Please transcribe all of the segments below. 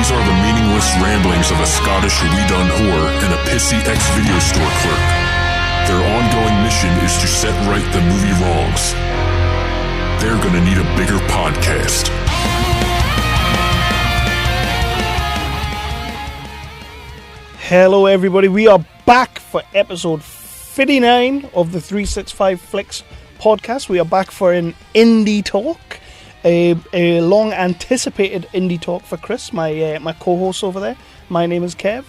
These are the meaningless ramblings of a Scottish redone whore and a pissy ex-video store clerk. Their ongoing mission is to set right the movie wrongs. They're gonna need a bigger podcast. Hello everybody, we are back for episode 59 of the 365 Flicks podcast. We are back for an indie talk, a long anticipated indie talk for Chris, my co-host over there. My name is Kev.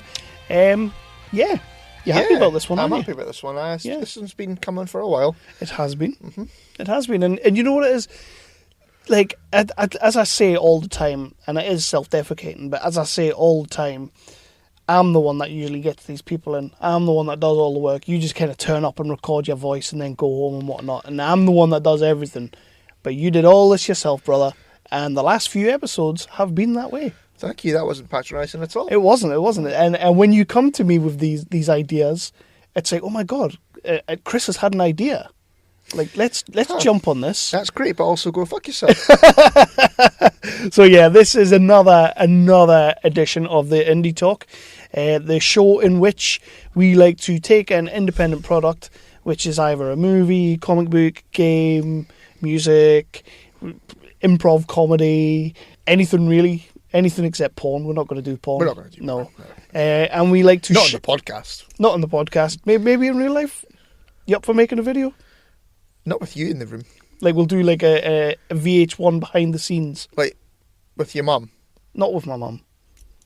You're happy about this one, aren't you? I'm happy about this one. This one's been coming for a while. It has been. Mm-hmm. It has been. And you know what it is? Like, as I say all the time, and it is self-deprecating, but as I say all the time, I'm the one that usually gets these people in. I'm the one that does all the work. You just kind of turn up and record your voice and then go home and whatnot. And I'm the one that does everything. But you did all this yourself, brother. And the last few episodes have been that way. Thank you. That wasn't patronising at all. It wasn't. And when you come to me with these ideas, it's like, oh my God, Chris has had an idea. Like, let's jump on this. That's great, but also go fuck yourself. So yeah, this is another edition of the Indie Talk, the show in which we like to take an independent product, which is either a movie, comic book, game, music, improv comedy, anything really, anything except porn. We're not going to do porn. We're not going to do porn. No. And we like to not on the podcast. Not on the podcast. Maybe in real life. You up for making a video? Not with you in the room. Like, we'll do like a VH1 behind the scenes. Like, with your mum? Not with my mum.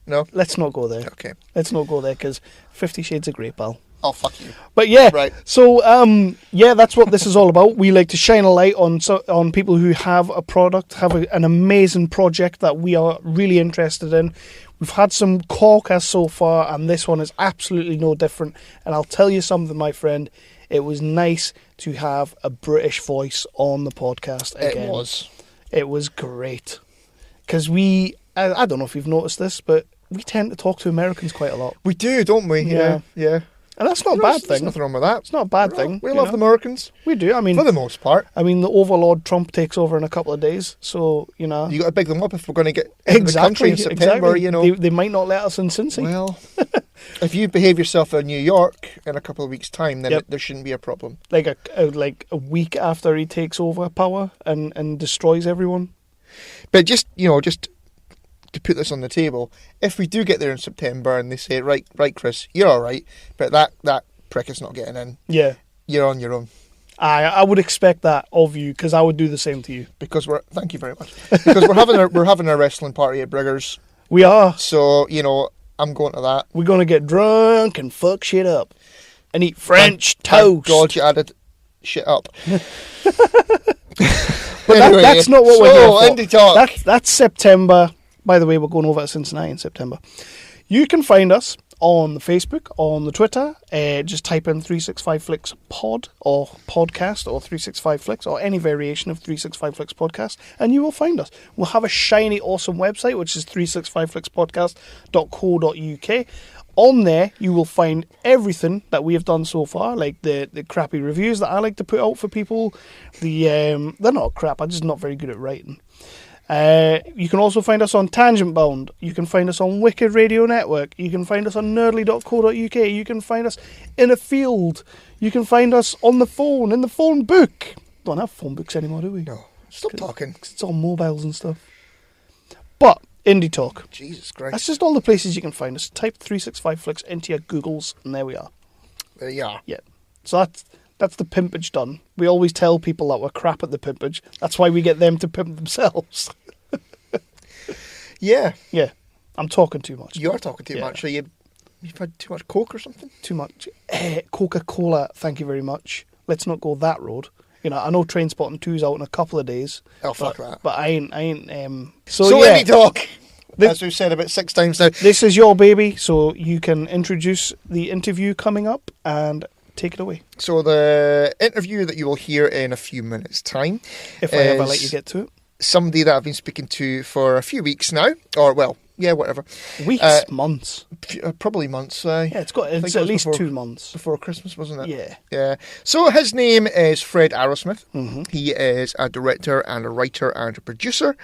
No? Let's not go there. Okay. Let's not go there, because 50 Shades of Grey, pal. Oh, fuck you. But yeah, right. So, that's what this is all about. We like to shine a light on people who have a product, have an amazing project that we are really interested in. We've had some corkers so far, and this one is absolutely no different. And I'll tell you something, my friend. It was nice to have a British voice on the podcast again. It was great. Because I don't know if you've noticed this, but we tend to talk to Americans quite a lot. We do, don't we? Yeah. And that's not a bad thing. There's nothing wrong with that. It's not a bad thing. We love the Americans. We do. I mean, for the most part. I mean, the overlord Trump takes over in a couple of days, so, you know. You got to big them up if we're going to get into the country in September, you know. They might not let us in Cincy. Well, if you behave yourself in New York in a couple of weeks' time, then there shouldn't be a problem. Like a week after he takes over power and destroys everyone. But just to put this on the table, if we do get there in September and they say, right, Chris, you're all right, but that prick is not getting in. Yeah. You're on your own. I would expect that of you, because I would do the same to you. Thank you very much. Because we're having a wrestling party at Briggers. We are. So, I'm going to that. We're going to get drunk and fuck shit up. And eat French toast. Thank God you added shit up. But anyway, that's not what we're here for. Indie Talk. That's September. By the way, we're going over to Cincinnati in September. You can find us on the Facebook, on the Twitter. Just type in 365 Flicks Pod or podcast or 365 Flicks or any variation of 365 Flicks podcast, and you will find us. We'll have a shiny, awesome website, which is 365flickspodcast.co.uk. On there, you will find everything that we have done so far, like the crappy reviews that I like to put out for people. They're not crap, I'm just not very good at writing. You can also find us on Tangent Bound. You can find us on Wicked Radio Network. You can find us on nerdly.co.uk. You can find us in a field. You can find us on the phone, in the phone book. Don't have phone books anymore, do we? No. Stop talking. It's on mobiles and stuff. But, Indie Talk. Jesus Christ. That's just all the places you can find us. Type 365 Flicks into your Googles, and there we are. There you are. Yeah. So that's the pimpage done. We always tell people that we're crap at the pimpage. That's why we get them to pimp themselves. Yeah. Yeah. I'm talking too much. You are talking too much. So you've had too much Coke or something? Too much. Coca-Cola, thank you very much. Let's not go that road. I know Trainspotting 2's out in a couple of days. Oh, fuck that. But I ain't. So Indie Talk. As we've said about 6 times now. This is your baby, so you can introduce the interview coming up and take it away. So the interview that you will hear in a few minutes' time, if I ever let you get to it, somebody that I've been speaking to for a few weeks now, or whatever. Weeks, months, probably months. Yeah, it's at least 2 months before Christmas, wasn't it? Yeah. So his name is Fred Arrowsmith. Mm-hmm. He is a director and a writer and a producer.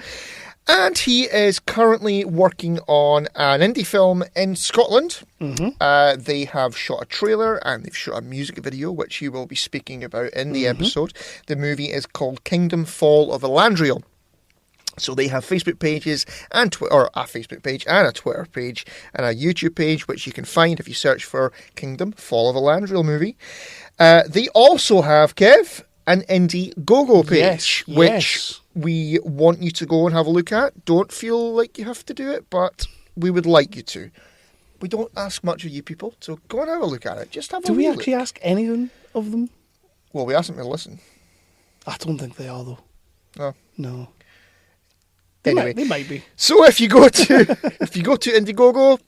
And he is currently working on an indie film in Scotland. Mm-hmm. They have shot a trailer and they've shot a music video, which he will be speaking about in the episode. The movie is called Kingdom Fall of Illandrieal. So they have Facebook pages and a Facebook page and a Twitter page and a YouTube page, which you can find if you search for Kingdom Fall of Illandrieal movie. They also have, Kev, an IndieGoGo page, which we want you to go and have a look at. Don't feel like you have to do it, but we would like you to. We don't ask much of you people, so go and have a look at it. Just have a look. Do we actually ask anything of them? Well, we ask them to listen. I don't think they are, though. No. No. Anyway, they might be. So if you go to IndieGoGo,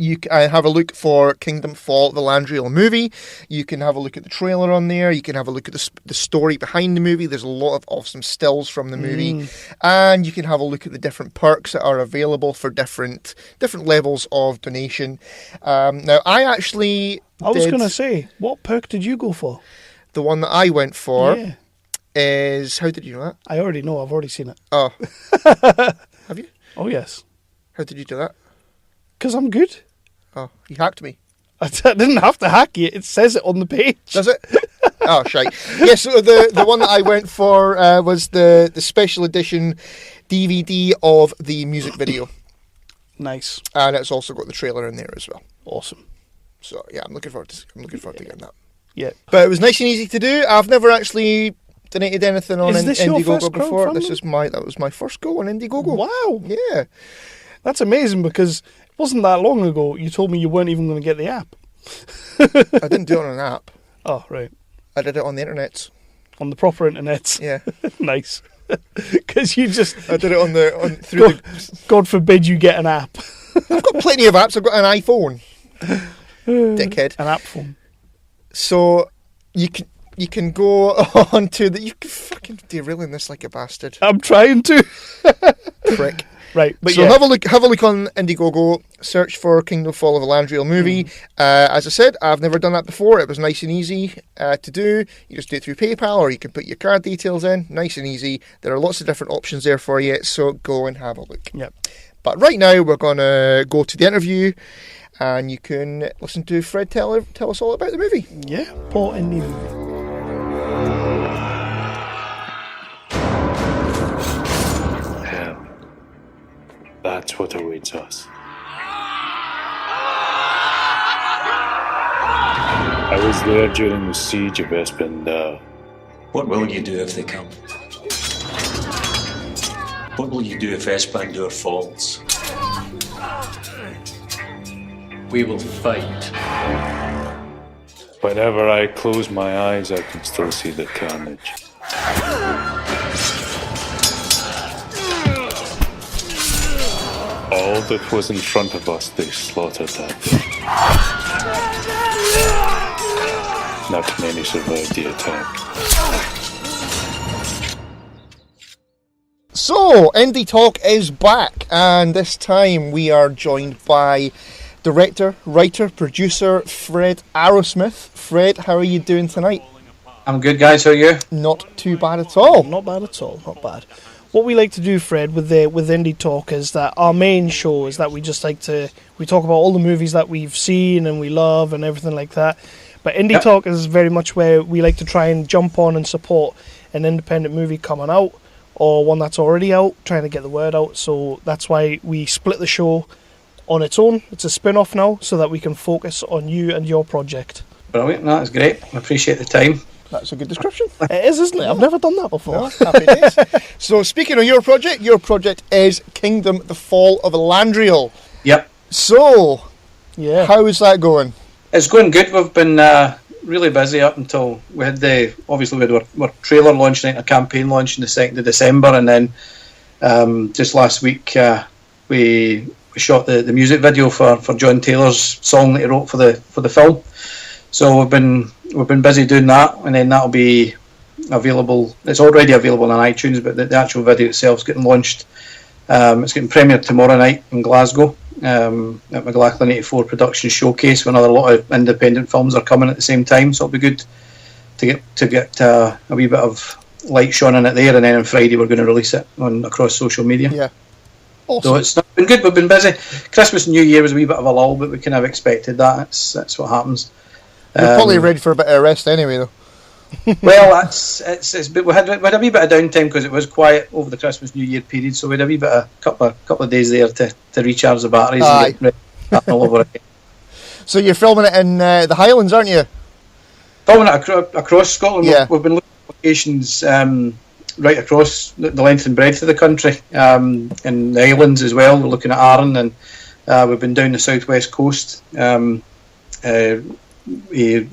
you can have a look for Kingdom Fall of the Illandrieal movie. You can have a look at the trailer on there. You can have a look at the story behind the movie. There's a lot of awesome stills from the movie, and you can have a look at the different perks that are available for different levels of donation. Now, I was going to say, what perk did you go for? The one that I went for is, how did you know that? I already know. I've already seen it. Oh, have you? Oh yes. How did you do that? Because I'm good. Oh, you hacked me. I didn't have to hack you. It says it on the page. Does it? Oh, shite. Yeah, so the one that I went for was the special edition DVD of the music video. Nice. And it's also got the trailer in there as well. Awesome. So yeah, I'm looking forward to getting that. Yeah. But it was nice and easy to do. I've never actually donated anything on IndieGoGo before. That was my first go on IndieGoGo. Wow. Yeah. That's amazing, because it wasn't that long ago you told me you weren't even going to get the app. I didn't do it on an app. Oh, right. I did it on the internet. On the proper internet. Yeah. Nice. Because you just... I did it God forbid you get an app. I've got plenty of apps. I've got an iPhone. Dickhead. An app phone. So you can go on to the... You can fucking derailing this like a bastard. I'm trying to. Prick. Right, but so have a look on IndieGoGo, search for Kingdom Fall of Illandrieal movie. As I said, I've never done that before. It was nice and easy to do. You just do it through PayPal, or you can put your card details in. Nice and easy. There are lots of different options there for you, so go and have a look. Yep. But right now, we're going to go to the interview, and you can listen to Fred tell us all about the movie. Yeah, Paul in the movie. That's what awaits us. I was there during the siege of Illandrieal. What will you do if they come? What will you do if Illandrieal falls? We will fight. Whenever I close my eyes, I can still see the carnage. All that was in front of us, they slaughtered that day. Not many survived the attack. So, Indie Talk is back, and this time we are joined by director, writer, producer Fred Arrowsmith. Fred, how are you doing tonight? I'm good, guys. How are you? Not too bad at all. Not bad at all. Not bad. What we like to do, Fred, with Indie Talk is that our main show is that we talk about all the movies that we've seen and we love and everything like that. But Indie Talk is very much where we like to try and jump on and support an independent movie coming out or one that's already out, trying to get the word out. So that's why we split the show on its own. It's a spin-off now so that we can focus on you and your project. Brilliant. That's great. I appreciate the time. That's a good description. It is, isn't it? I've never done that before. No, happy days. So, speaking of your project is Kingdom: The Fall of Illandrieal. Yep. So, yeah, how is that going? It's going good. We've been really busy up until we had our trailer launch night, a campaign launch on the 2nd of December, and then just last week we shot the music video for John Taylor's song that he wrote for the film. So we've been busy doing that, and then that'll be available. It's already available on iTunes, but the actual video itself is getting launched. It's getting premiered tomorrow night in Glasgow at McLachlan 84 Production Showcase, when a lot of independent films are coming at the same time. So it'll be good to get a wee bit of light shone on it there, and then on Friday we're going to release it across social media. Yeah. Awesome. So it's not been good. We've been busy. Christmas and New Year was a wee bit of a lull, but we kind of expected that. That's what happens. You're probably ready for a bit of a rest anyway, though. Well, we had a wee bit of downtime because it was quiet over the Christmas New Year period, so we had a wee bit of couple of days there to recharge the batteries and get ready all over again. So you're filming it in the Highlands, aren't you? Filming it across Scotland. Yeah. We've been looking at locations right across the length and breadth of the country, in the islands as well. We're looking at Arran, and we've been down the southwest coast,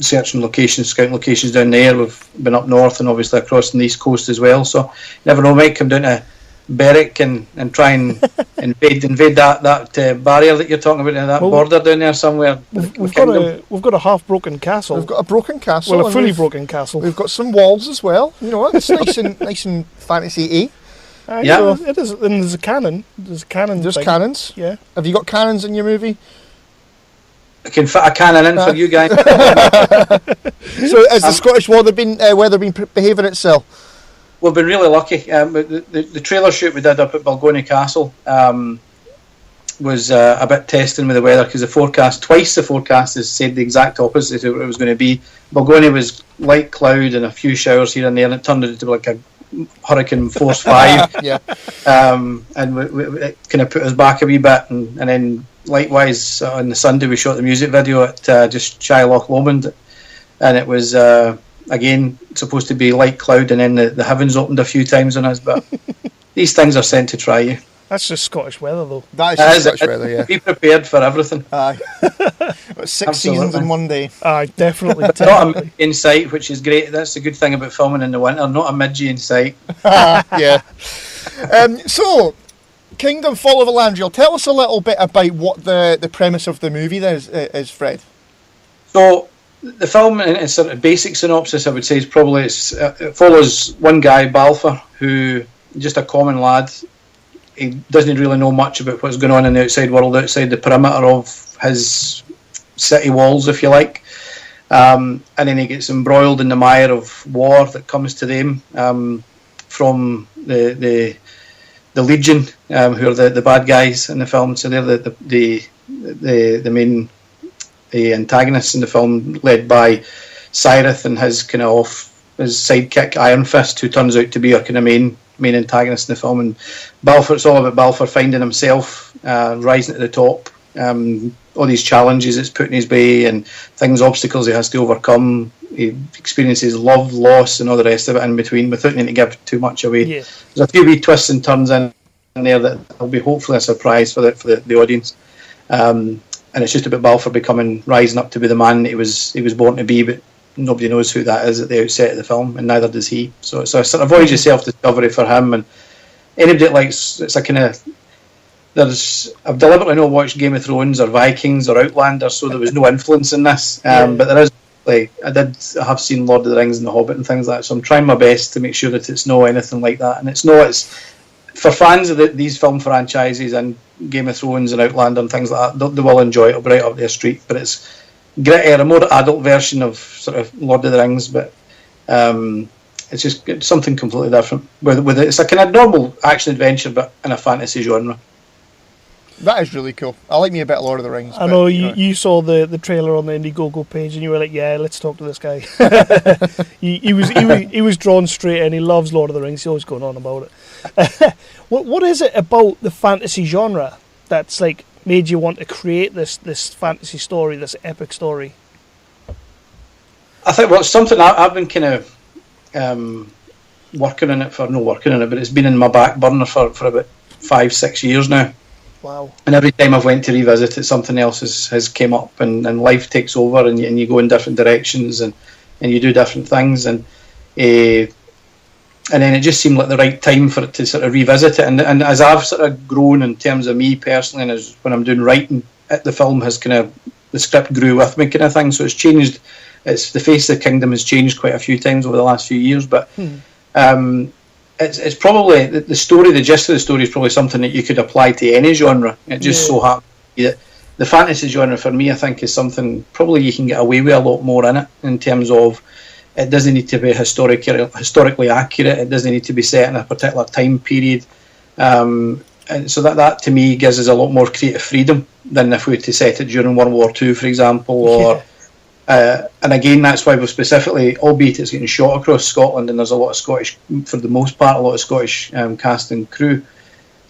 searching locations, scouting locations down there. We've been up north and obviously across the east coast as well. So you never know, might come down to Berwick and try and invade that barrier that you're talking about, that border down there somewhere. We've got a half broken castle. We've got a broken castle. Well, a fully broken castle. We've got some walls as well. You know, it's nice and fantasy-y. Yeah, so it is. And there's a cannon. There's cannons. Yeah. Have you got cannons in your movie? I can fit a cannon in for you guys. So has the Scottish weather been behaving itself? We've been really lucky. The trailer shoot we did up at Balgony Castle was a bit testing with the weather, because the forecast has said the exact opposite of what it was going to be. Balgony was light cloud and a few showers here and there, and it turned into like a hurricane force 5. Yeah. And it kind of put us back a wee bit, and then likewise on the Sunday we shot the music video at just shy of Loch Lomond, and it was again supposed to be light cloud, and then the heavens opened a few times on us, but these things are sent to try you. That's just Scottish weather, though. That is just Scottish weather, yeah. Be prepared for everything. Aye. 6 seasons in one day. Aye, definitely. Not a midge in sight, which is great. That's the good thing about filming in the winter. Not a midge in sight. Yeah. So, Kingdom Fall of Illandrieal. Tell us a little bit about what the premise of the movie is, Fred. So, the film, in its sort of basic synopsis, I would say, is probably it follows one guy, Balfour, who just a common lad. He doesn't really know much about what's going on in the outside world, outside the perimeter of his city walls, if you like. And then he gets embroiled in the mire of war that comes to them from the Legion, who are the bad guys in the film. So they're the main antagonists in the film, led by Cyrith and his his sidekick Iron Fist, who turns out to be a kind of main antagonist in the film. And Balfour, it's all about Balfour finding himself, rising to the top, all these challenges it's put in his way, and obstacles he has to overcome. He experiences love, loss, and all the rest of it in between, without needing to give too much away. Yeah. There's a few wee twists and turns in there that will be hopefully a surprise for the audience. And it's just about Balfour rising up to be the man that he was born to be, but nobody knows who that is at the outset of the film, and neither does he. So it's a sort of voyage of self-discovery for him, and anybody that likes, it's a kind of, I've deliberately not watched Game of Thrones or Vikings or Outlander, so there was no influence in this, but there is, I have seen Lord of the Rings and The Hobbit and things like that, so I'm trying my best to make sure that it's not anything like that, and it's for fans of these film franchises and Game of Thrones and Outlander and things like that, they will enjoy it. It'll be right up their street, but it's grittier, a more adult version of sort of Lord of the Rings, but it's just something completely different. With it, it's a kind of normal action adventure, but in a fantasy genre. That is really cool. I like me a bit of Lord of the Rings. I know you saw the trailer on the IndieGoGo page, and you were like, "Yeah, let's talk to this guy." he was drawn straight in. He loves Lord of the Rings. He's always going on about it. What is it about the fantasy genre that's like made you want to create this fantasy story, this epic story? I think it's something I've been kind of working on it, but it's been in my back burner for about 5-6 years now. Wow. And every time I've went to revisit it, something else has came up, and life takes over, and you go in different directions, and you do different things, and then it just seemed like the right time for it to sort of revisit it. And as I've sort of grown in terms of me personally, and as when I'm doing writing, the film has the script grew with me kind of thing, so it's changed. The face of the kingdom has changed quite a few times over the last few years, but it's probably the story, the gist of the story is probably something that you could apply to any genre. It just so happens that the fantasy genre for me, I think, is something probably you can get away with a lot more in it, in terms of It doesn't need to be historically accurate. It doesn't need to be set in a particular time period. And so that to me gives us a lot more creative freedom than if we were to set it during World War II, for example. Or and again, that's why we're specifically, albeit it's getting shot across Scotland, and there's a lot of Scottish, for the most part, a lot of Scottish cast and crew.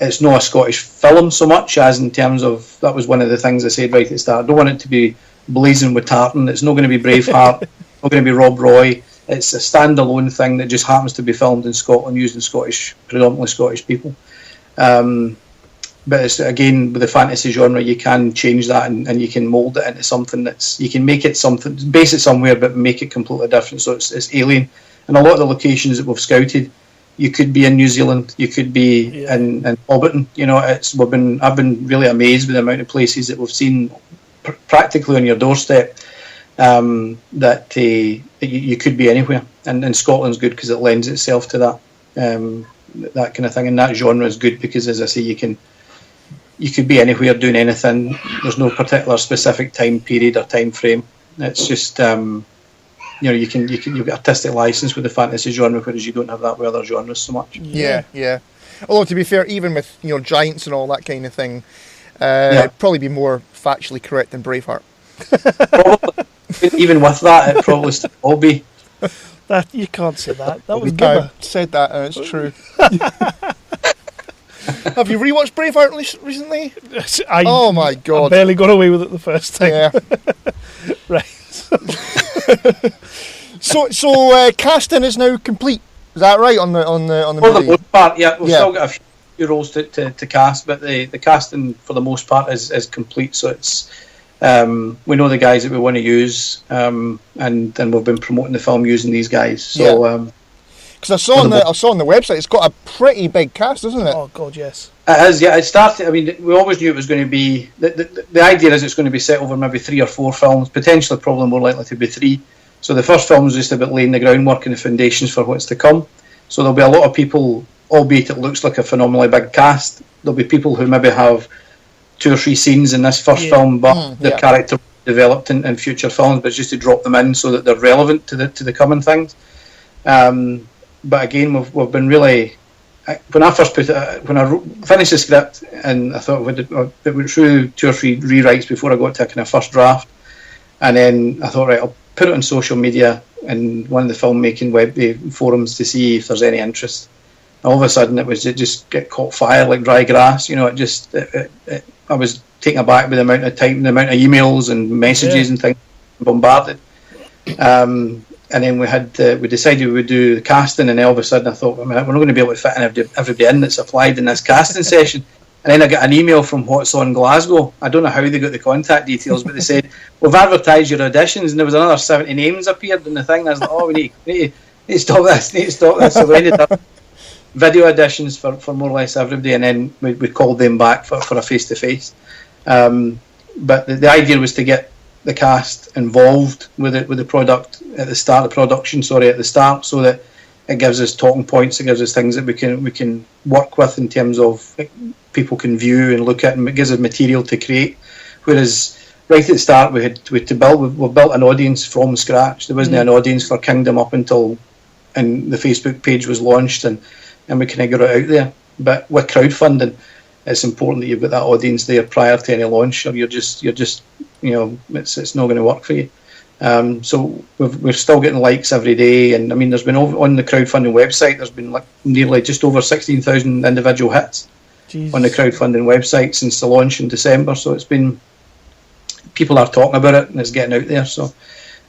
It's not a Scottish film so much as in terms of, that was one of the things I said right at the start. I don't want it to be blazing with tartan. It's not going to be Braveheart. It's not going to be Rob Roy. It's a standalone thing that just happens to be filmed in Scotland using predominantly Scottish people. But it's, again, with the fantasy genre, you can change that and you can mould it into something you can make it something, base it somewhere, but make it completely different. So it's alien. And a lot of the locations that we've scouted, you could be in New Zealand, you could be in Hobbiton. You know, I've been really amazed with the amount of places that we've seen practically on your doorstep. That you could be anywhere, and Scotland's good because it lends itself to that that kind of thing, and that genre is good because, as I say, you could be anywhere doing anything. There's no particular specific time period or time frame. It's just you've got artistic license with the fantasy genre, whereas you don't have that with other genres so much. Yeah. Although, to be fair, even with giants and all that kind of thing, it'd probably be more factually correct than Braveheart. Probably. Even with that, it probably still will be. That you can't say that. That was I said that, and it's true. Have you rewatched Braveheart recently? Oh my God! I barely got away with it the first time. Yeah. Right. So casting is now complete. Is that right on the movie? For the most part, yeah. We've still got a few roles to cast, but the casting for the most part is complete. So it's we know the guys that we want to use, and we've been promoting the film using these guys. So. Because I saw on the website, it's got a pretty big cast, isn't it? Oh God, yes. It is. Yeah, it started. I mean, we always knew it was going to be. The idea is it's going to be set over maybe 3 or 4 films, potentially, probably more likely to be 3. So the first film is just about laying the groundwork and the foundations for what's to come. So there'll be a lot of people, albeit it looks like a phenomenally big cast. There'll be people who maybe have 2 or 3 scenes in this first film, but their character developed in future films, but just to drop them in so that they're relevant to the coming things. But again, we've been really. When I first finished the script, and I thought it went through 2 or 3 rewrites before I got to a kind of first draft, and then I thought, right, I'll put it on social media and one of the filmmaking forums to see if there's any interest. And all of a sudden, it just get caught fire like dry grass. You know, I was taken aback with the amount of time, the amount of emails and messages and things bombarded. And then we decided we would do the casting, and then all of a sudden I thought, we're not going to be able to fit in everybody in that's applied in this casting session. And then I got an email from What's On Glasgow. I don't know how they got the contact details, but they said, we've advertised your auditions, and there was another 70 names appeared in the thing. And I was like, we need to stop this, So we ended up video auditions for more or less everybody, and then we called them back for a face-to-face. But the idea was to get the cast involved with the product at the start of production, so that it gives us talking points, it gives us things that we can work with in terms of people can view and look at, and it gives us material to create. Whereas right at the start we built an audience from scratch. There wasn't an audience for Kingdom up until the Facebook page was launched, and we kind of got it out there. But with crowdfunding, it's important that you've got that audience there prior to any launch, or you're just it's not going to work for you. So we're still getting likes every day, and I mean, there's been on the crowdfunding website, there's been like nearly just over 16,000 individual hits on the crowdfunding website since the launch in December. So it's been, people are talking about it, and it's getting out there. So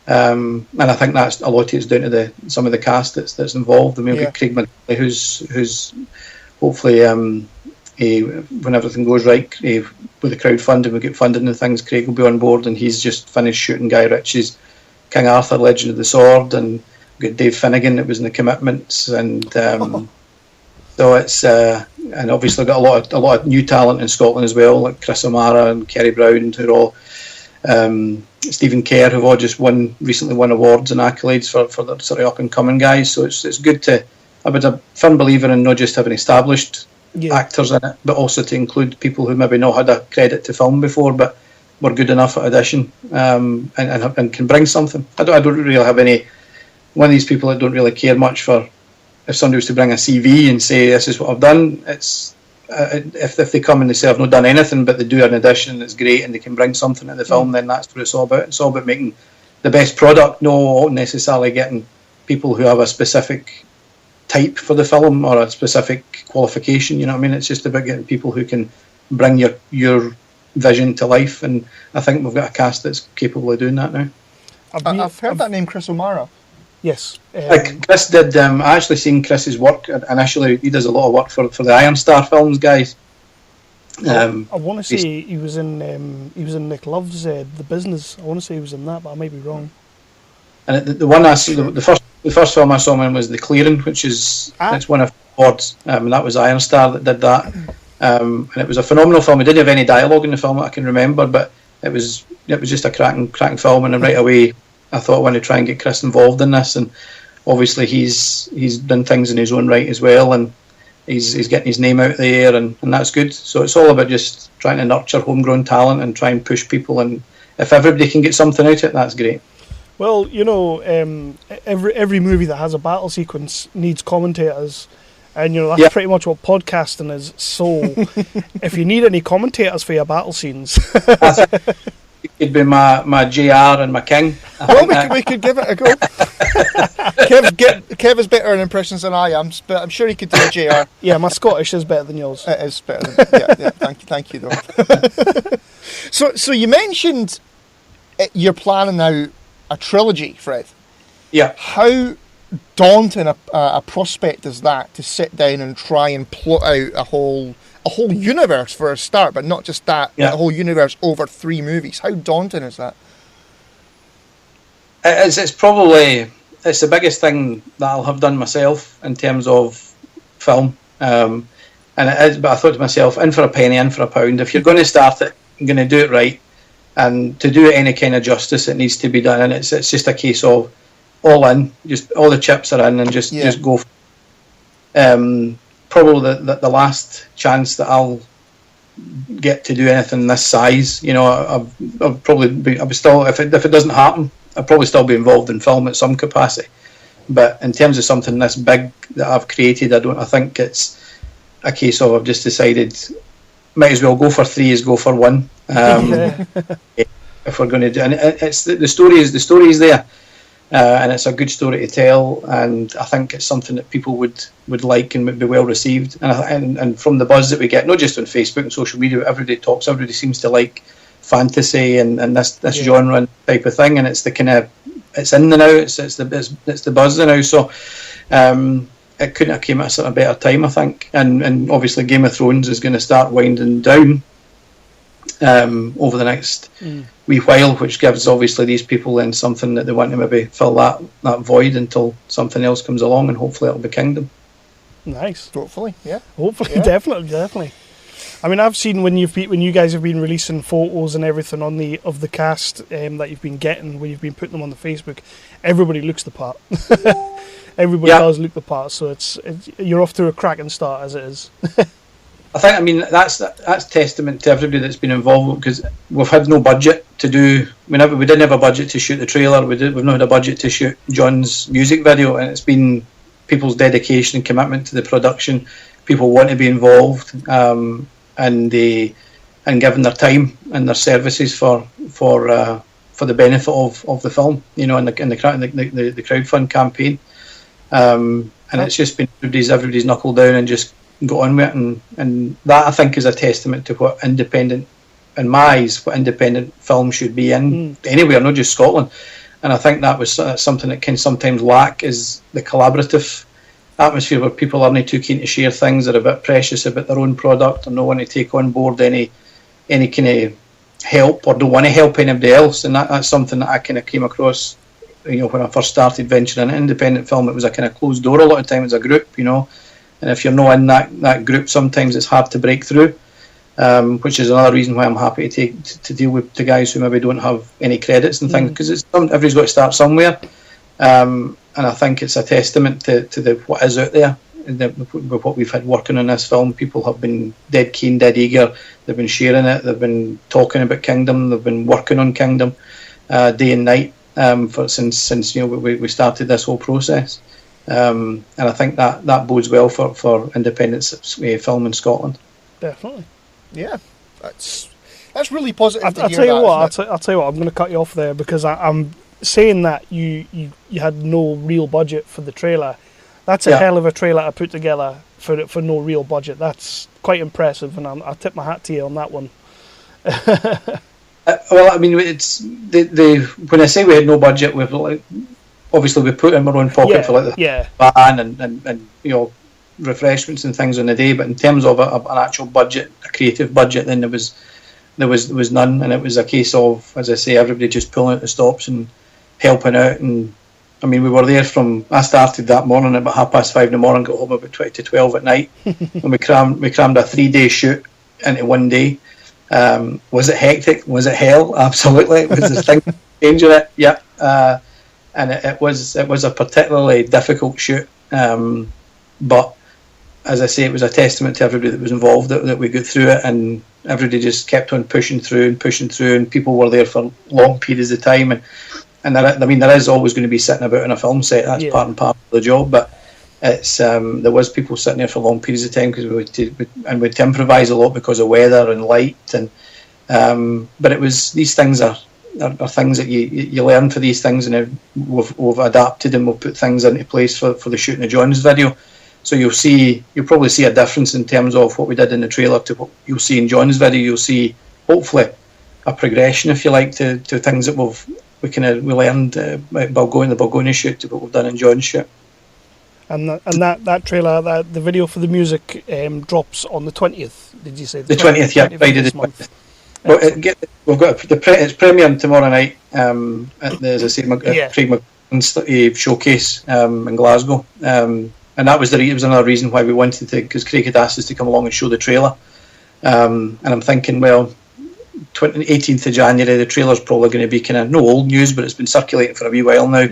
and I think that's a lot of it's down to some of the cast that's involved. I mean, we've got Craig McNally, who's hopefully when everything goes right with the crowdfunding, we get funding and things, Craig will be on board, and he's just finished shooting Guy Ritchie's King Arthur, Legend of the Sword, and we've got Dave Finnegan that was in The Commitments, and so it's and obviously got a lot of new talent in Scotland as well, like Chris O'Mara and Kerry Brown, who are all Stephen Kerr, who've all just recently won awards and accolades for the sort of up and coming guys. So it's good to. I was a firm believer in not just having established actors in it, but also to include people who maybe not had a credit to film before, but were good enough at audition and can bring something. I don't really have any one of these people that don't really care much for if somebody was to bring a CV and say this is what I've done. It's if they come and they say I've not done anything, but they do an audition, it's great, and they can bring something to the film. Then that's what it's all about. It's all about making the best product, not necessarily getting people who have a specific type for the film or a specific qualification. You know what I mean? It's just about getting people who can bring your vision to life, and I think we've got a cast that's capable of doing that now. I've heard that name, Chris O'Mara. Yes. Chris did. I actually seen Chris's work initially. He does a lot of work for the Iron Star films guys. I want to say he was in Nick Love's The Business. I want to say he was in that, but I might be wrong. And the one I see, the first film I saw him in was The Clearing, which is it's one of the awards, and that was Iron Star that did that. And it was a phenomenal film. It didn't have any dialogue in the film that I can remember, but it was just a cracking film. And then right away, I thought I want to try and get Chris involved in this. And obviously, he's done things in his own right as well, and he's getting his name out there, and that's good. So it's all about just trying to nurture homegrown talent and try and push people. And if everybody can get something out of it, that's great. Well, you know, every movie that has a battle sequence needs commentators. And, you know, that's pretty much what podcasting is. So, if you need any commentators for your battle scenes... It could be my JR and my King. Well, we could give it a go. Kev is better at impressions than I am, but I'm sure he could do a JR. Yeah, my Scottish is better than yours. It is better than... Yeah, thank you, though. So you mentioned you're planning now a trilogy, Fred. Yeah. How daunting a prospect is that, to sit down and try and plot out a whole universe for a start, but not just that, a whole universe over 3 movies? How daunting is that? It's probably the biggest thing that I'll have done myself in terms of film, and it is. But I thought to myself, in for a penny, in for a pound. If you're going to start it, you're going to do it right, and to do it any kind of justice, it needs to be done. And it's just a case of all in, just all the chips are in, and just go. Probably the last chance that I'll get to do anything this size. You know, I'll probably be. I would still, if it doesn't happen, I'll probably still be involved in film at some capacity. But in terms of something this big that I've created, I think it's a case of I've just decided might as well go for 3 as go for 1. If we're going to do, and it's the story is there. And it's a good story to tell, and I think it's something that people would like and would be well received. And from the buzz that we get, not just on Facebook and social media, everybody seems to like fantasy and this genre and type of thing, and it's the kind of it's in the now, it's the buzz now. So it couldn't have came at a better time, I think. And obviously Game of Thrones is going to start winding down over the next wee while, which gives obviously these people then something that they want to maybe fill that void until something else comes along, and hopefully it'll be Kingdom. Nice. Hopefully, definitely. I mean, I've seen when you guys have been releasing photos and everything of the cast that you've been getting, when you've been putting them on the Facebook, everybody looks the part. Everybody does look the part, so it's you're off to a cracking start as it is. I mean that's testament to everybody that's been involved, because we've had no budget to do. We didn't have a budget to shoot the trailer. We've not had a budget to shoot John's music video, and it's been people's dedication and commitment to the production. People want to be involved, and giving their time and their services for the benefit of the film. You know, in the crowdfund campaign, and it's just been everybody's knuckled down and just got on with it, and that I think is a testament to what independent, in my eyes, what independent film should be in anywhere, not just Scotland. And I think that was something that can sometimes lack, is the collaborative atmosphere where people aren't too keen to share things, they're a bit precious about their own product and don't want to take on board any kind of help, or don't want to help anybody else. And that's something that I kind of came across, you know, when I first started venturing into independent film. It was a kind of closed door a lot of time as a group, you know. And if you're not in that group, sometimes it's hard to break through, which is another reason why I'm happy to deal with the guys who maybe don't have any credits and things, because everybody's got to start somewhere. And I think it's a testament to what is out there, with what we've had working on this film. People have been dead keen, dead eager. They've been sharing it. They've been talking about Kingdom. They've been working on Kingdom day and night. since we started this whole process. And I think that bodes well for independent film in Scotland. Definitely. Yeah, that's really positive. I'll tell you what. I'll tell you what. I'm going to cut you off there because I'm saying that you had no real budget for the trailer. That's a hell of a trailer to put together for no real budget. That's quite impressive, and I'll tip my hat to you on that one. Well, I mean, it's the when I say we had no budget, we've obviously we put in our own pocket for like the van and refreshments and things on the day. But in terms of an actual budget, a creative budget, then there was none, and it was a case of, as I say, everybody just pulling out the stops and helping out. And I mean, we were there I started that morning at about 5:30 in the morning, got home about 20 to 12 at night, and we crammed a 3-day shoot into one day. Was it hectic? Was it hell? Absolutely. Was the thing changing it? Yeah. And it was a particularly difficult shoot. But as I say, it was a testament to everybody that was involved that we got through it, and everybody just kept on pushing through, and people were there for long periods of time. And there is always going to be sitting about in a film set. That's part and parcel of the job. But it's there was people sitting there for long periods of time because we'd improvise a lot because of weather and light. And but it was, these things are things that you learn for these things, and we've adapted and we've put things into place for the shooting of John's video. So you'll probably see a difference in terms of what we did in the trailer to what you'll see in John's video. You'll see hopefully a progression, if you like, to things that we learned about going the Balgonia shoot to what we've done in John's shoot. And that trailer, the video for the music drops on the 20th. Did you say the 20th? Yeah, Friday the 20th. Well, we've got it's premiering tomorrow night at the Craig McGowan's showcase in Glasgow, and that was was another reason why we wanted to, because Craig had asked us to come along and show the trailer, and I'm thinking, well, 18th of January, the trailer's probably going to be kind of no old news, but it's been circulating for a wee while now.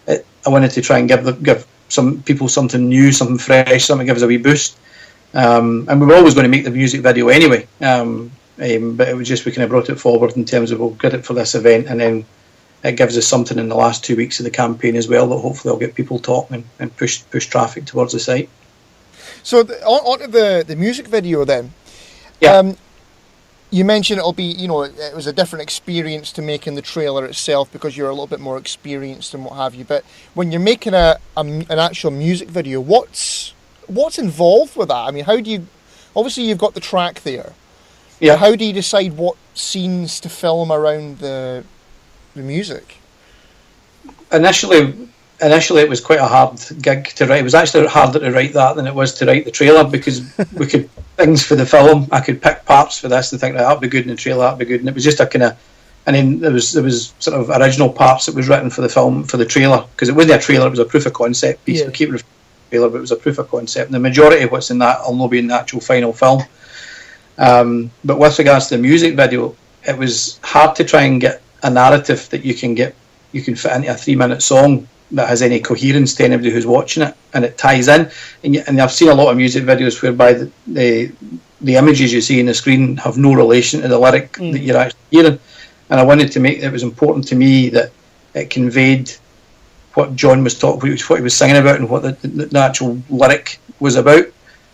I wanted to try and give some people something new, something fresh, something to give us a wee boost, and we were always going to make the music video anyway. But it was just, we kind of brought it forward in terms of, we'll get it for this event, and then it gives us something in the last 2 weeks of the campaign as well that hopefully will get people talking and push traffic towards the site. So onto the music video then. Yeah. You mentioned it'll be, it was a different experience to making the trailer itself because you're a little bit more experienced and what have you. But when you're making an actual music video, what's involved with that? I mean, how do you? Obviously, you've got the track there. Yeah. How do you decide what scenes to film around the music? Initially, it was quite a hard gig to write. It was actually harder to write that than it was to write the trailer, because we could things for the film. I could pick parts for this and think that would be good in the trailer, that'd be good, and it was just a kind of. And then there was sort of original parts that was written for the film, for the trailer, because it wasn't a trailer; it was a proof of concept piece. Yeah. We keep referring to the trailer, but it was a proof of concept. And the majority of what's in that will not be in the actual final film. But with regards to the music video, it was hard to try and get a narrative that you can fit into a 3-minute song that has any coherence to anybody who's watching it, and it ties in. And I've seen a lot of music videos whereby the images you see in the screen have no relation to the lyric that you're actually hearing. And I wanted to it was important to me that it conveyed what John was talking about, what he was singing about, and what the actual lyric was about.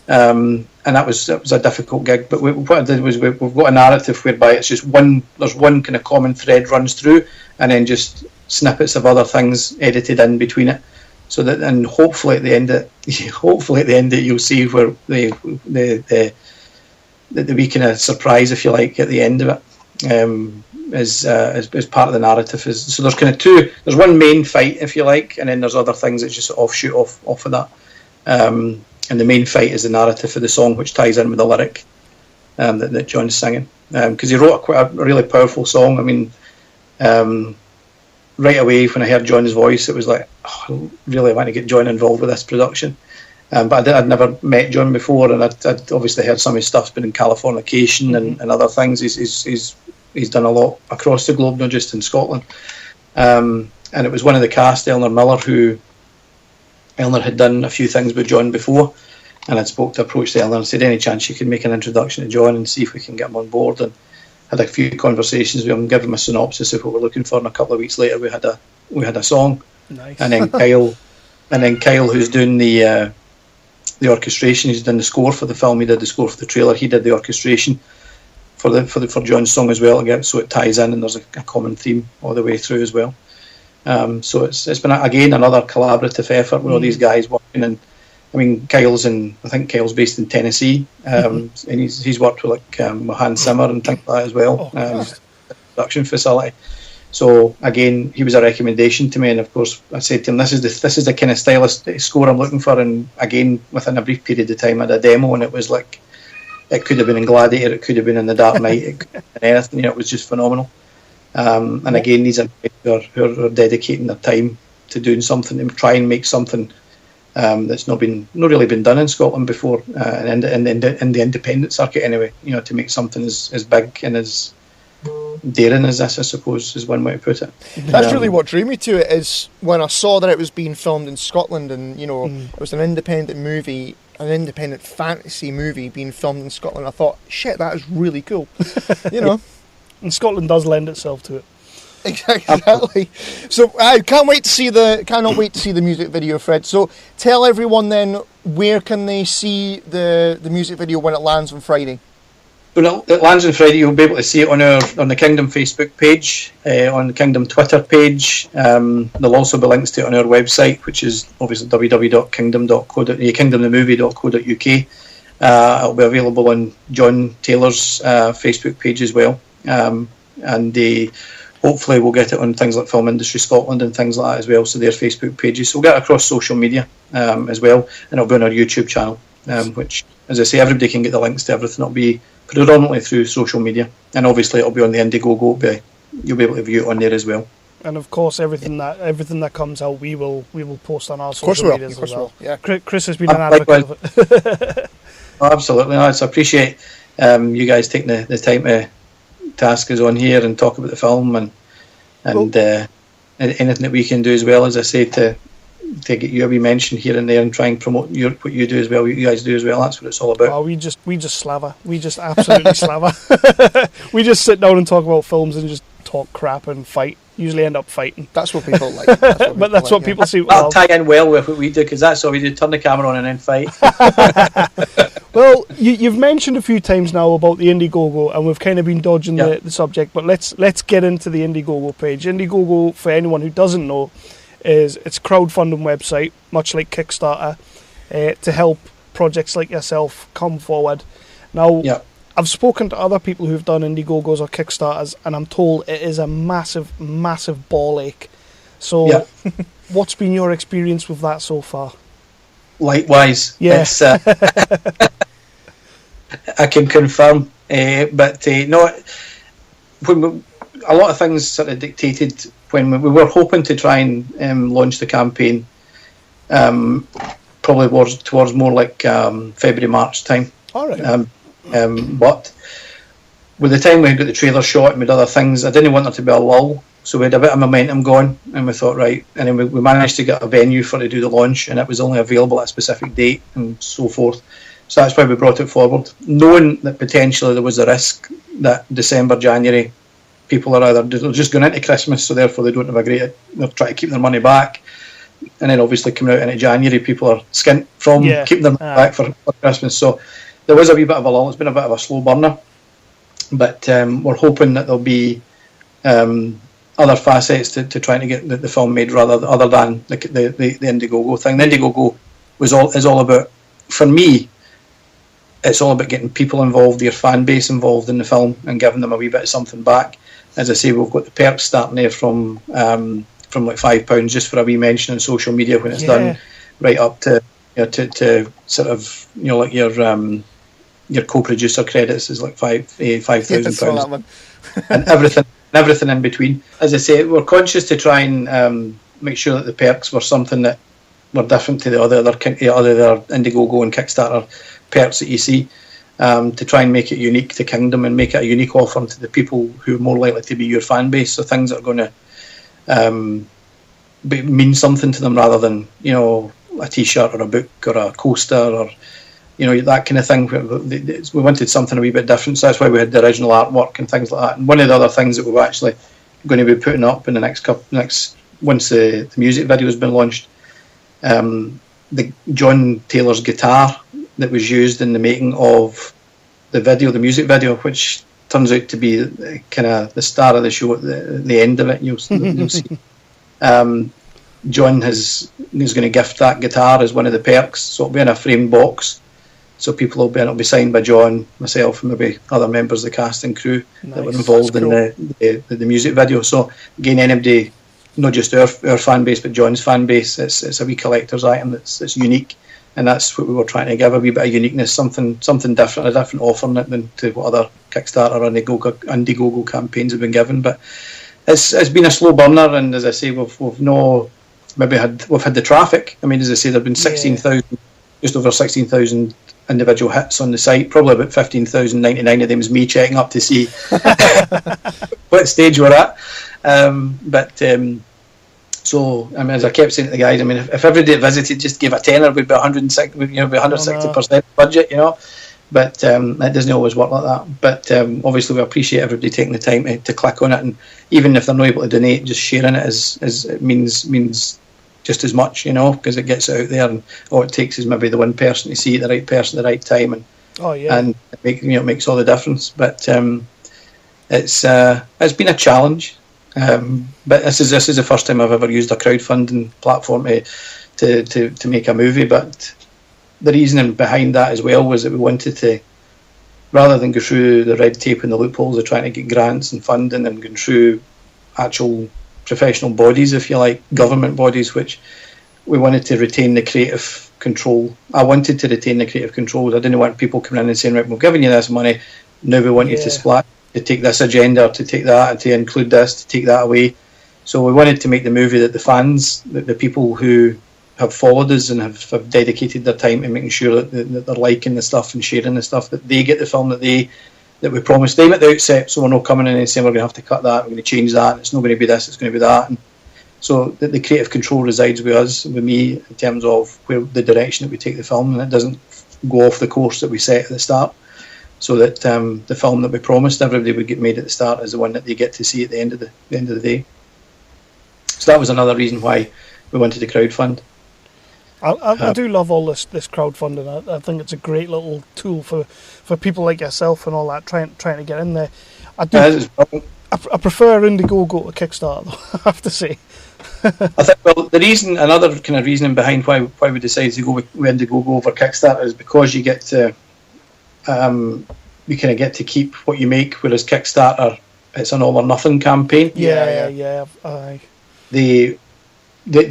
And that was a difficult gig. But what I did was we've got a narrative whereby it's just there's one kind of common thread runs through, and then just snippets of other things edited in between it, so that, and hopefully at the end you'll see where the wee kind of surprise, if you like, at the end of it is part of the narrative. So there's kind of there's one main fight, if you like, and then there's other things that just offshoot off of that. And the main fight is the narrative of the song, which ties in with the lyric that John's singing, because he wrote a really powerful song. I mean, right away when I heard John's voice, it was like, I really want to get John involved with this production. But I'd never met John before, and I'd obviously heard some of his stuff's been in Californication and other things. He's done a lot across the globe, not just in Scotland. And it was one of the cast, Eleanor Miller, who Eleanor had done a few things with John before, and I'd approached Eleanor and said, any chance you could make an introduction to John and see if we can get him on board, and had a few conversations with him, give him a synopsis of what we're looking for, and a couple of weeks later we had we had a song. Nice. And then Kyle, who's doing the orchestration, he's done the score for the film. He did the score for the trailer. He did the orchestration for John's song as well, again, so it ties in and there's a common theme all the way through as well. So it's been again another collaborative effort with all these guys working. And I mean, I think Kyle's based in Tennessee, and he's worked with with Hans Zimmer and things like that as well, production facility. So again, he was a recommendation to me, and of course I said to him, "This is the kind of stylistic score I'm looking for." And again, within a brief period of time, I had a demo, and it was like it could have been in Gladiator, it could have been in The Dark Knight, it could have been anything. It was just phenomenal. And again, these are who are dedicating their time to doing something and try and make something that's not really been done in Scotland before, in the independent circuit anyway. To make something as big and as daring as this, I suppose, is one way to put it. That's really what drew me to it, is when I saw that it was being filmed in Scotland, and it was an independent movie, an independent fantasy movie being filmed in Scotland. I thought, shit, that is really cool. And Scotland does lend itself to it. Exactly. So I cannot wait to see the music video, Fred. So tell everyone then, where can they see the music video when it lands on Friday? When it lands on Friday, you'll be able to see it on the Kingdom Facebook page, on the Kingdom Twitter page. There'll also be links to it on our website, which is obviously www.kingdomthemovie.co.uk. It'll be available on John Taylor's Facebook page as well, and hopefully we'll get it on things like Film Industry Scotland and things like that as well, so their Facebook pages. So we'll get it across social media as well, and it'll be on our YouTube channel, which, as I say, everybody can get the links to everything. It'll be predominantly through social media, and obviously it'll be on the IndieGoGo. You'll be able to view it on there as well. And of course, everything that comes out, we will post on our social media as well. Yeah. Chris has been an advocate of it. Absolutely, I appreciate you guys taking the time to ask us on here and talk about the film, and anything that we can do as well, as I say, to get you a wee mention here and there and try and promote what you do as well, what you guys do as well. That's what it's all about. Oh, we just slaver. We just absolutely slaver. We just sit down and talk about films and just talk crap and fight. Usually end up fighting. That's what people like. That's what people see. That'll tie in well with what we do, because that's all we do: turn the camera on and then fight. Well, you've mentioned a few times now about the IndieGoGo, and we've kind of been dodging the subject, but let's get into the IndieGoGo page. IndieGoGo, for anyone who doesn't know, it's a crowdfunding website, much like Kickstarter, to help projects like yourself come forward. Now, I've spoken to other people who've done IndieGoGos or Kickstarters, and I'm told it is a massive, massive ball ache. So, what's been your experience with that so far? Likewise, yes. I can confirm, but no, when a lot of things sort of dictated when we were hoping to try and launch the campaign, probably towards more like February, March time. All right. But with the time we got the trailer shot and with other things, I didn't want there to be a lull, so we had a bit of momentum going, and we thought, right, and then we managed to get a venue to do the launch, and it was only available at a specific date and so forth. So that's why we brought it forward, knowing that potentially there was a risk that December, January, people are either just going into Christmas, so therefore they don't have they're trying to keep their money back, and then obviously coming out into January, people are skint from keeping their money back for Christmas. So there was a wee bit of a lull. It's been a bit of a slow burner, but we're hoping that there'll be other facets to trying to get the film made, other than the IndieGoGo thing. The IndieGoGo is all about, for me, it's all about getting people involved, your fan base involved in the film, and giving them a wee bit of something back. As I say, we've got the perks starting there from like £5 just for a wee mention on social media when it's done, right up to to sort of like your co-producer credits is like £5,000, and everything in between. As I say, we're conscious to try and make sure that the perks were something that were different to the other IndieGoGo and Kickstarter perks that you see, to try and make it unique to Kingdom and make it a unique offer to the people who are more likely to be your fan base. So things that are going to mean something to them, rather than a T-shirt or a book or a coaster or that kind of thing. We wanted something a wee bit different, so that's why we had the original artwork and things like that. And one of the other things that we're actually going to be putting up in the next once the music video has been launched, the John Taylor's guitar that was used in the making of the music video, which turns out to be kind of the star of the show at the end of it. You'll see. John is going to gift that guitar as one of the perks, so it'll be in a framed box. So it'll be signed by John, myself, and maybe other members of the cast and crew that were involved in the music video. So again, anybody, not just our fan base, but John's fan base, it's a wee collector's item that's unique, and that's what we were trying to give, a wee bit of uniqueness, something different, a different offering than to what other Kickstarter or IndieGoGo campaigns have been given. But it's been a slow burner, and as I say, we've had the traffic. I mean, as I say, there've been 16,000, just over 16,000 individual hits on the site. Probably about 15,099 of them is me checking up to see what stage we're at. So I mean, as I kept saying to the guys, I mean, if every day visited just gave a tenner, we'd be 160% budget, But it doesn't always work like that. But obviously, we appreciate everybody taking the time to click on it, and even if they're not able to donate, just sharing it it means just as much, because it gets it out there, and all it takes is maybe the one person to see it, the right person at the right time, and it makes all the difference. But it's been a challenge. But this is the first time I've ever used a crowdfunding platform to make a movie. But the reasoning behind that as well was that we wanted to, rather than go through the red tape and the loopholes of trying to get grants and funding and going through actual professional bodies, if you like, government bodies, which we wanted to retain the creative control. I wanted to retain the creative control. I didn't want people coming in and saying, right, we've given you this money, now we want you to split, to take this agenda, to take that, to include this, to take that away. So we wanted to make the movie that the fans, the people who have followed us and have dedicated their time to making sure that they're liking the stuff and sharing the stuff, that they get the film that we promised them at the outset. So we're not coming in and saying we're going to have to cut that, we're going to change that, it's not going to be this, it's going to be that. And so the creative control resides with us, with me, in terms of where the direction that we take the film, and it doesn't go off the course that we set at the start. So that the film that we promised everybody would get made at the start is the one that they get to see at the end of the day. So that was another reason why we wanted to crowdfund. I do love all this crowdfunding. I think it's a great little tool for people like yourself and all that trying to get in there. I prefer IndieGoGo to Kickstarter, though, I have to say. I think another kind of reasoning behind why we decided to go with IndieGoGo over Kickstarter is because you get to you kind of get to keep what you make, whereas Kickstarter, it's an all or nothing campaign. Yeah. The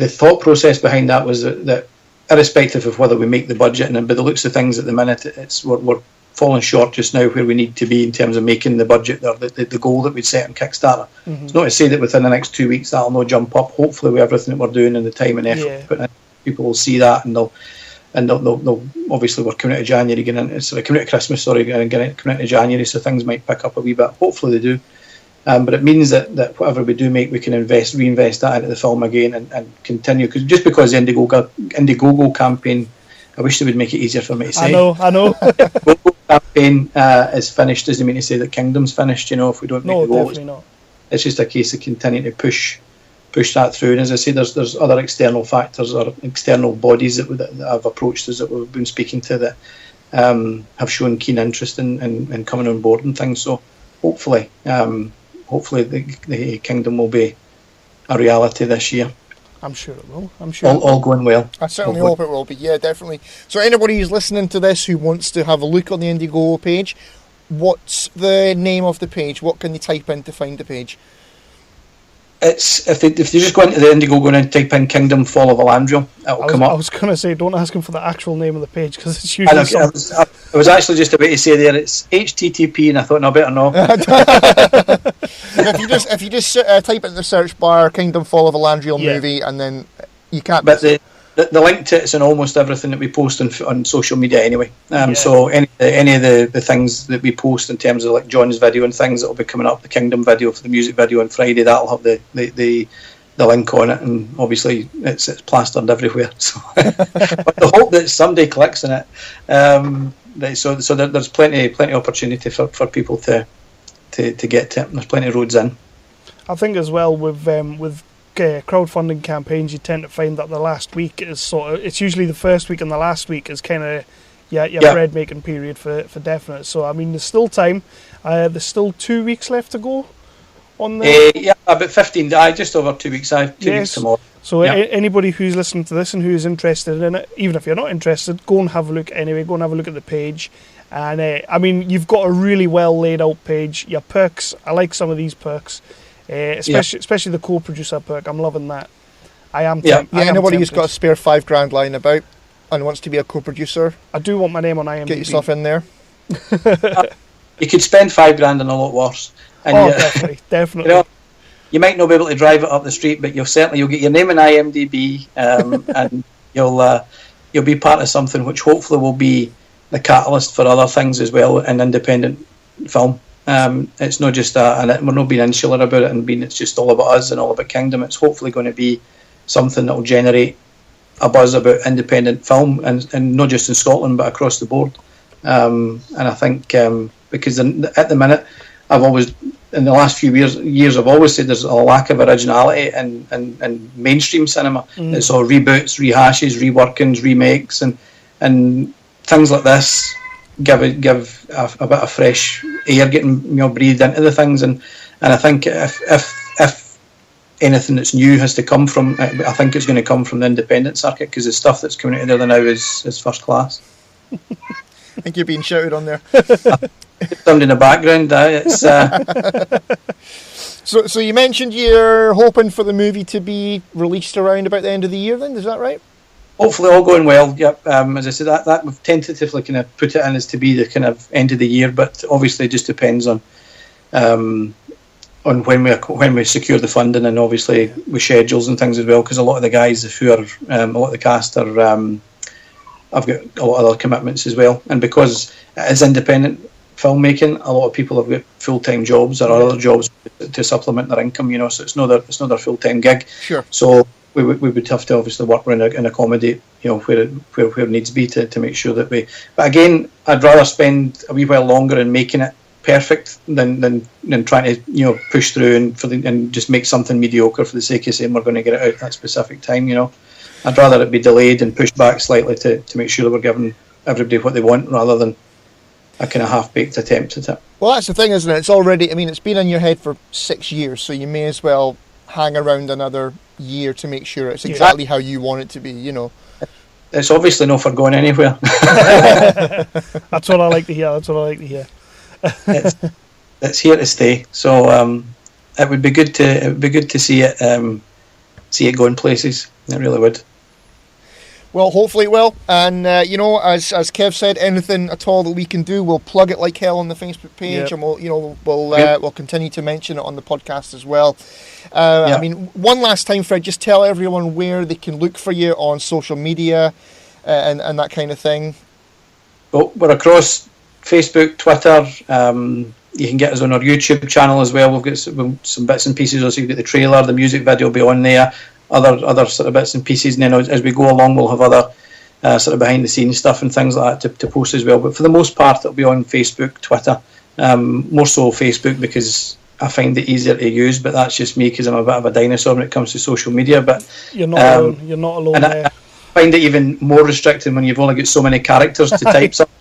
thought process behind that was that irrespective of whether we make the budget, and by the looks of things at the minute, we're falling short just now where we need to be in terms of making the budget or the goal that we'd set on Kickstarter. Mm-hmm. It's not to say that within the next 2 weeks that'll not jump up. Hopefully, with everything that we're doing and the time and effort put in, people will see that, and they'll obviously we're coming out of January, coming out of Christmas, coming out of January, so things might pick up a wee bit. Hopefully they do. But it means that whatever we do make, we can reinvest that into the film again and continue. Because just because the IndieGoGo campaign, I wish they would make it easier for me to say. I know. IndieGoGo campaign is finished doesn't mean to say that Kingdom's finished. If we don't make the goal, definitely not. It's just a case of continuing to push that through. And as I say, there's other external factors or external bodies that have approached us that we've been speaking to that have shown keen interest in coming on board and things. So hopefully the Kingdom will be a reality this year. I'm sure it will. All going well. I certainly hope it will be. Yeah, definitely. So anybody who's listening to this who wants to have a look on the IndieGoGo page, what's the name of the page? What can they type in to find the page? It's if you just go into the IndieGoGo and type in Kingdom Fall of Illandrieal, it'll come up. I was going to say, don't ask them for the actual name of the page because it's usually I was actually just about to say there it's HTTP, and I thought, no, better no. if you just type in the search bar Kingdom Fall of Illandrieal movie, and then you can't. But the link to it's in almost everything that we post on social media anyway. So any of the things that we post in terms of like John's video and things that will be coming up, the Kingdom video for the music video on Friday, that'll have the link on it, and obviously it's plastered everywhere. So I hope that somebody clicks on it. So there's plenty opportunity for people to get to it. There's plenty of roads in. I think as well with crowdfunding campaigns, you tend to find that the last week is it's usually the first week and the last week is kind of your bread making period for definite. So I mean, there's still time. There's still 2 weeks left to go on the about 15. Just over 2 weeks. I have 2 weeks tomorrow. So anybody who's listening to this and who is interested in it, even if you're not interested, go and have a look anyway. Go and have a look at the page. And I mean, you've got a really well laid out page. Your perks, I like some of these perks, especially the co-producer perk. I'm loving that. I am. Anybody who's got a spare $5,000 lying about and wants to be a co-producer, I do want my name on IMDb. Get yourself in there. You could spend $5,000 on a lot worse. And definitely. You know, you might not be able to drive it up the street, but you'll get your name in IMDb, and you'll be part of something which hopefully will be the catalyst for other things as well in independent film. It's not just and we're not being insular about it and being it's just all about us and all about Kingdom. It's hopefully going to be something that will generate a buzz about independent film and not just in Scotland but across the board. And I think because at the minute I've always in the last few years I've always said there's a lack of originality in mainstream cinema. It's all reboots, rehashes, reworkings, remakes, and things like this give a bit of fresh air getting breathed into the things, and I think if anything that's new has to come from, I think it's going to come from the independent circuit because the stuff that's coming out of there now is first class. I think you're being shouted on there. Sound in the background. It's So you mentioned you're hoping for the movie to be released around about the end of the year. Then is that right? Hopefully all going well. Yep. As I said, that we've tentatively kind of put it in as to be the kind of end of the year, but obviously it just depends on when we secure the funding and obviously with schedules and things as well. Because a lot of the guys who are a lot of the cast are. I've got a lot of other commitments as well, and because it is independent filmmaking, a lot of people have got full-time jobs or other jobs to supplement their income. So it's not their full-time gig. Sure. So we would have to obviously work around and accommodate, where it needs to be to make sure that we. But again, I'd rather spend a wee while longer in making it perfect than trying to push through and just make something mediocre for the sake of saying we're going to get it out at that specific time. I'd rather it be delayed and pushed back slightly to make sure that we're giving everybody what they want rather than a kind of half-baked attempt at it. Well, that's the thing, isn't it? It's already, it's been in your head for 6 years, so you may as well hang around another year to make sure it's exactly how you want it to be, It's obviously not for going anywhere. That's what I like to hear. It's here to stay. So it would be good to see it going places. It really would. Well, hopefully it will. And, as Kev said, anything at all that we can do, we'll plug it like hell on the Facebook page, and we'll continue to mention it on the podcast as well. One last time, Fred, just tell everyone where they can look for you on social media and that kind of thing. Well, we're across Facebook, Twitter. You can get us on our YouTube channel as well. We've got some bits and pieces. Also, you've got the trailer, the music video will be on there. Other sort of bits and pieces, and then as we go along we'll have other sort of behind the scenes stuff and things like that to post as well, but for the most part it'll be on Facebook, Twitter, more so Facebook because I find it easier to use, but that's just me because I'm a bit of a dinosaur when it comes to social media. But you're not alone. You're not alone. And I find it even more restricting when you've only got so many characters to type something.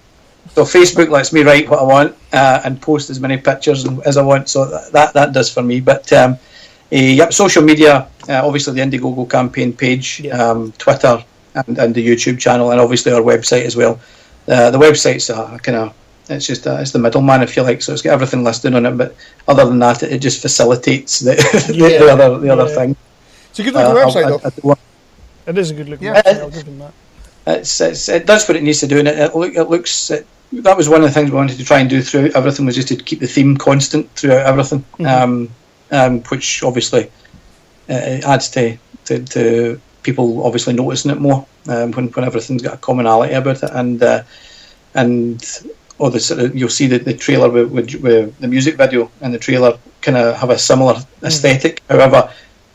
So Facebook lets me write what I want and post as many pictures as I want, so that does for me. But social media, obviously the IndieGoGo campaign page, Twitter, and the YouTube channel, and obviously our website as well. The website's it's the middleman, if you like, so it's got everything listed on it. But other than that, it just facilitates the other thing. It's a good looking website, though. It is a good looking website. I'll give them that. It does what it needs to do, and it looks. That was one of the things we wanted to try and do throughout everything, was just to keep the theme constant throughout everything. Mm-hmm. Which obviously adds to people obviously noticing it more when everything's got a commonality about it, and the sort of, you'll see that the trailer with the music video and the trailer kind of have a similar aesthetic. However,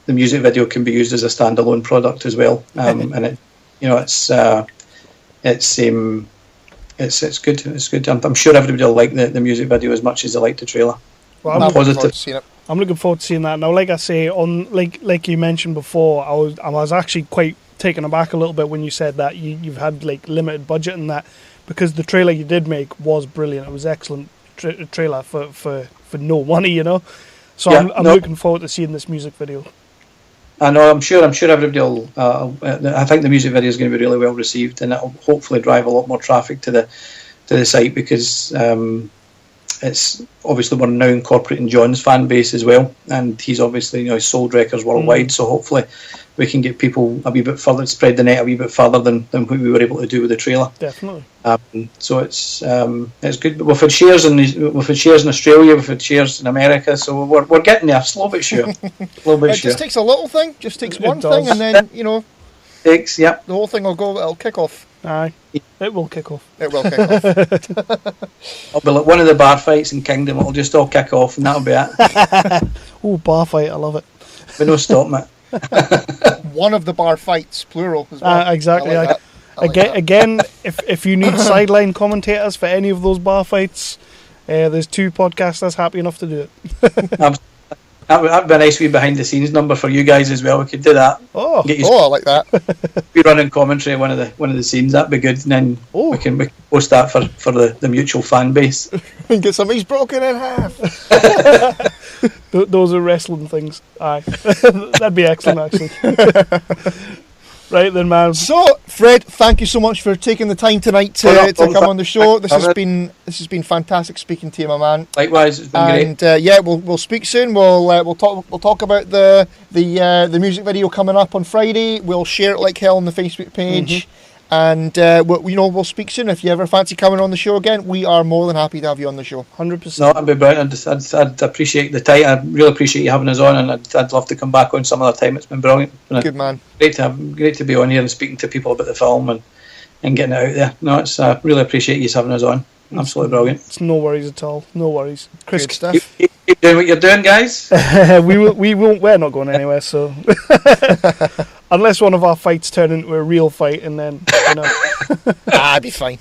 the music video can be used as a standalone product as well, and it it's good. It's good. I'm sure everybody will like the music video as much as they like the trailer. Well, I'm positive. I'm looking forward to seeing that. Now, like I say, like you mentioned before, I was actually quite taken aback a little bit when you said that you've had like limited budget and that, because the trailer you did make was brilliant. It was excellent trailer for no money, you know. So yeah, I'm looking forward to seeing this music video. I know. I'm sure everybody will. I think the music video is going to be really well received, and it'll hopefully drive a lot more traffic to the site, because it's obviously we're now incorporating John's fan base as well, and he's obviously he's sold records worldwide. So hopefully we can get people a wee bit further, spread the net a wee bit further than what we were able to do with the trailer. Definitely. So it's good. We've had shares in Australia, we've had shares in America, so we're getting there, slow but sure. It just takes a little thing, just takes one thing, and then the whole thing will go. It'll kick off. Aye, it will kick off. It will kick off. I'll be like one of the bar fights in Kingdom. It'll just all kick off, and that'll be it. Oh, bar fight! I love it. But no stopping it. One of the bar fights, plural as well. Exactly. I like that. Again, if you need sideline commentators for any of those bar fights, there's 2 podcasters happy enough to do it. That'd be a nice wee behind the scenes number for you guys as well. We could do that. I like that. Be running commentary one of the scenes. That'd be good. And then we can post that for the mutual fan base. And get somebody's broken in half. Those are wrestling things. Aye, that'd be excellent actually. Right then, man. So, Fred, thank you so much for taking the time tonight to come on the show. This has been fantastic speaking to you, my man. Likewise, it's been great. And we'll speak soon. We'll talk about the music video coming up on Friday. We'll share it like hell on the Facebook page. And we'll speak soon. If you ever fancy coming on the show again, we are more than happy to have you on the show. 100%. No, that'd be brilliant. I'd appreciate the time. I really appreciate you having us on, and I'd love to come back on some other time. It's been brilliant. Good man. Great to be on here and speaking to people about the film and getting it out there. No, it's really appreciate you having us on. Absolutely brilliant. It's no worries at all. No worries. Chris, good stuff. Keep doing what you're doing, guys. We're not going anywhere. So unless one of our fights turn into a real fight, and then I'd be fine.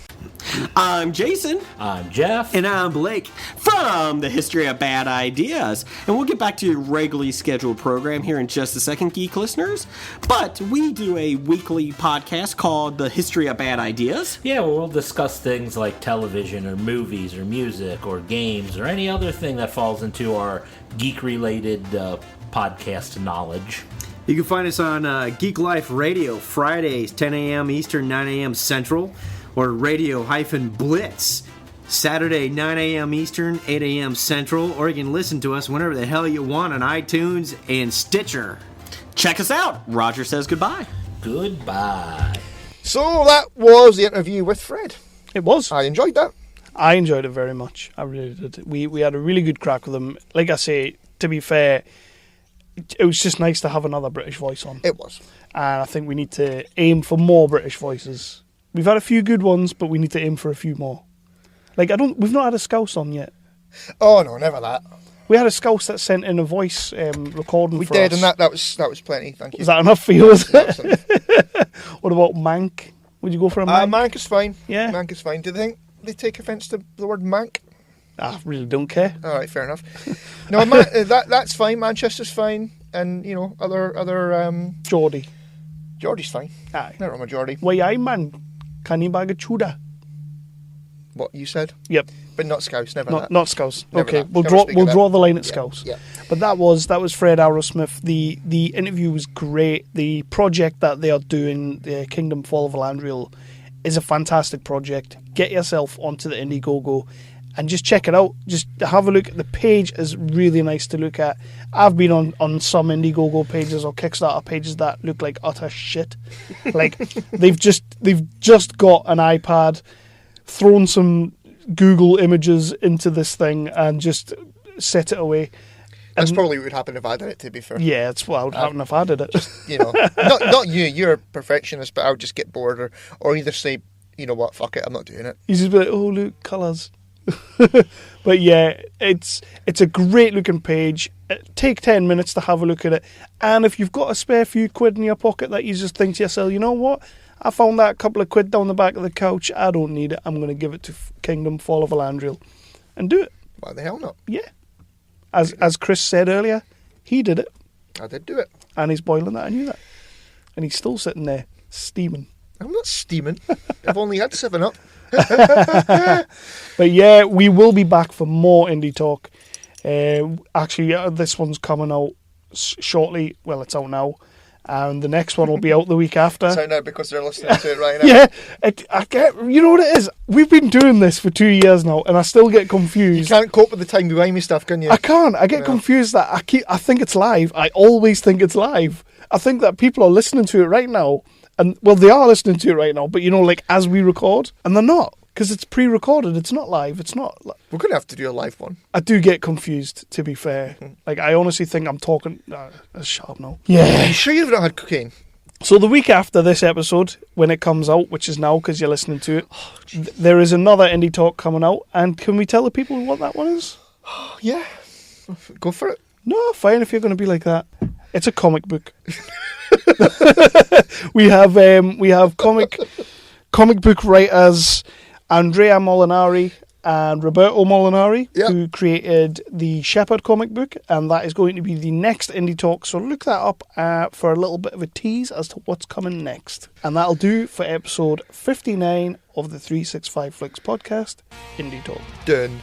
I'm Jason. I'm Jeff. And I'm Blake from the History of Bad Ideas. And we'll get back to your regularly scheduled program here in just a second, geek listeners. But we do a weekly podcast called The History of Bad Ideas. Yeah, well, we'll discuss things like television or movies or music or games or any other thing that falls into our geek-related podcast knowledge. You can find us on Geek Life Radio, Fridays, 10 a.m. Eastern, 9 a.m. Central, or Radio-Blitz, Saturday, 9 a.m. Eastern, 8 a.m. Central, or you can listen to us whenever the hell you want on iTunes and Stitcher. Check us out. Roger says goodbye. Goodbye. So that was the interview with Fred. It was. I enjoyed that. I enjoyed it very much. I really did. We had a really good crack with him. Like I say, to be fair, it was just nice to have another British voice on. It was. And I think we need to aim for more British voices. We've had a few good ones, but we need to aim for a few more. Like we've not had a Scouse on yet. Oh no, never that. We had a Scouse that sent in a voice recording. We for did, us. and that was plenty. Thank you. Was that enough for you? Was it? What about Mank? Would you go for a Mank? Mank is fine. Yeah, Mank is fine. Do they think they take offence to the word Mank? I really don't care. All right, fair enough. No, that's fine. Manchester's fine, and other Geordie's fine. Aye, not wrong with Geordie. Why, aye, man. Can you bag a chuda? What you said? Yep. But not Scouse, never that. Not Scouse. Never okay, that. we'll draw the line at Scouse. Yeah. But that was Fred Arrowsmith. The interview was great. The project that they are doing, the Kingdom Fall of Illandrieal, is a fantastic project. Get yourself onto the IndieGoGo and just check it out. Just have a look. The page is really nice to look at. I've been on some IndieGoGo pages or Kickstarter pages that look like utter shit. Like they've just got an iPad, thrown some Google images into this thing and just set it away. That's probably what would happen if I did it, to be fair. Yeah, it's what would happen if I did it. Just, not you. You're a perfectionist, but I would just get bored or either say, you know what, fuck it, I'm not doing it. You just be like, oh, look, colours. But yeah, it's a great looking page. Take 10 minutes to have a look at it. And if you've got a spare few quid in your pocket that you just think to yourself, you know what? I found that couple of quid down the back of the couch. I don't need it. I'm going to give it to Kingdom Fall of Illandrieal. And do it. Why the hell not? Yeah. As Chris said earlier, he did it. I did do it. And he's boiling that, I knew that. And he's still sitting there, steaming. I'm not steaming. I've only had 7-Up. But yeah, we will be back for more indie talk. Actually, this one's coming out shortly. Well, it's out now. And the next one will be out the week after. It's out now because they're listening to it right now. Yeah, I get. You know what it is? We've been doing this for 2 years now, and I still get confused. You can't cope with the time behind me stuff, can you? I can't. I get confused that I think it's live. I always think it's live. I think that people are listening to it right now, and well, they are listening to it right now. But like as we record, and they're not. Because it's pre-recorded, it's not live. It's not. We're going to have to do a live one. I do get confused, to be fair. Like, I honestly think I'm talking. That's sharp now. Yeah. Are you sure you've not had cocaine? So the week after this episode, when it comes out, which is now because you're listening to it, there is another indie talk coming out. And can we tell the people what that one is? Yeah. Go for it. No, fine if you're going to be like that. It's a comic book. we have comic book writers Andrea Molinari and Roberto Molinari, who created the Shepherd comic book, and that is going to be the next indie talk. So look that up for a little bit of a tease as to what's coming next. And that'll do for episode 59 of the 365 Flicks podcast, Indie Talk. Done.